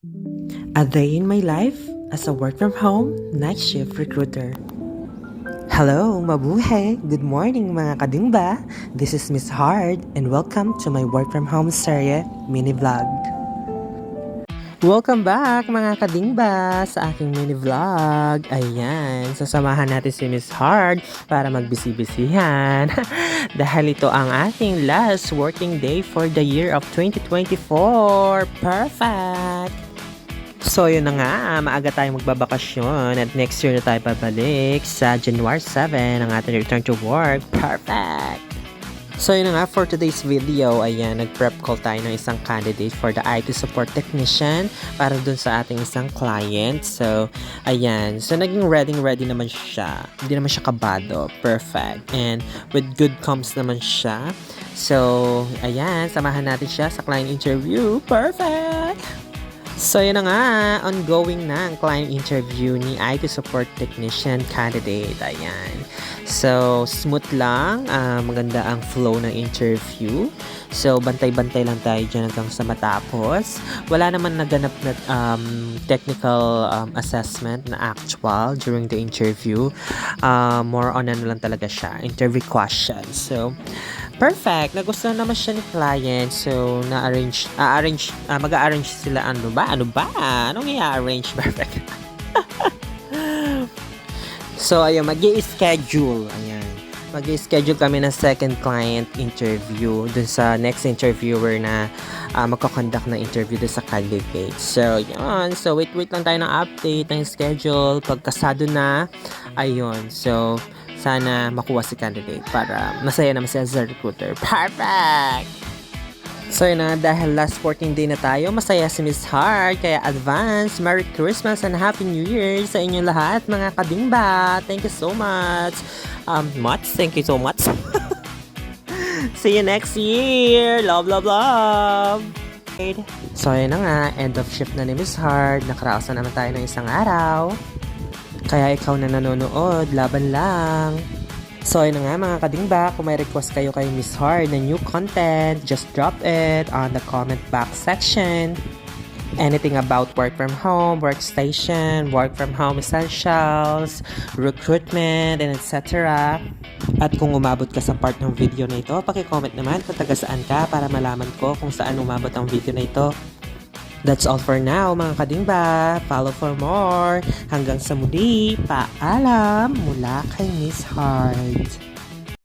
A day in my life as a work from home night shift recruiter. Hello, mabuhay! Good morning mga kadingba! This is Miss Hard and welcome to my work from home serye mini vlog. Welcome back mga kadingba sa aking mini vlog. Ayan, sasamahan natin si Miss Hard para magbisi-bisihan. Dahil ito ang ating last working day for the year of 2024. Perfect! So yun na nga, maaga tayong magbabakasyon at next year na tayo babalik sa January 7 ang ating return to work. Perfect! So yun na nga, for today's video, ayan, nag-prep call tayo ng isang candidate for the IT support technician para dun sa ating isang client. So, ayan, so naging ready naman siya. Hindi naman siya kabado. Perfect. And with good comms naman siya. So, ayan, samahan natin siya sa client interview. Perfect! So yun na nga, ongoing na ang client interview ni IT support technician candidate. Ayan. So, smooth lang. Maganda ang flow ng interview. So, bantay-bantay lang tayo dyan hanggang sa matapos. Wala naman naganap na technical assessment na actual during the interview. More on ano lang talaga siya, interview questions. So, perfect. Nagustuhan naman siya ni client. So, mag-arrange sila ano ba? Anong i-arrange? Perfect. So, ayun, mag-i-schedule. Ayan. Mag-i-schedule kami ng second client interview dun sa next interviewer na magkakonduct na interview dun sa candidate. So, yun. So, wait lang tayo ng update ng schedule. Pagkasado na, ayun. So, sana makuha si candidate para masaya naman siya as a recruiter. Perfect! So yun na, dahil last working day na tayo, masaya si Miss Hart. Kaya advance, Merry Christmas and Happy New Year sa inyong lahat mga kadingba. Thank you so much. Thank you so much. See you next year. Love, love, love. So yun na nga, end of shift na ni Miss Hart. Nakaraos na naman tayo ng isang araw. Kaya ikaw na nanonood, laban lang. So yun na nga mga kadingba, kung may request kayo kay Miss Hard na new content, just drop it on the comment box section. Anything about work from home, workstation, work from home essentials, recruitment, and etc. At kung umabot ka sa part ng video na ito, paki-comment naman kung taga saan ka para malaman ko kung saan umabot ang video na ito. That's all for now mga kadingba. Follow for more. Hanggang sa muli, paalam mula kay Miss Hart.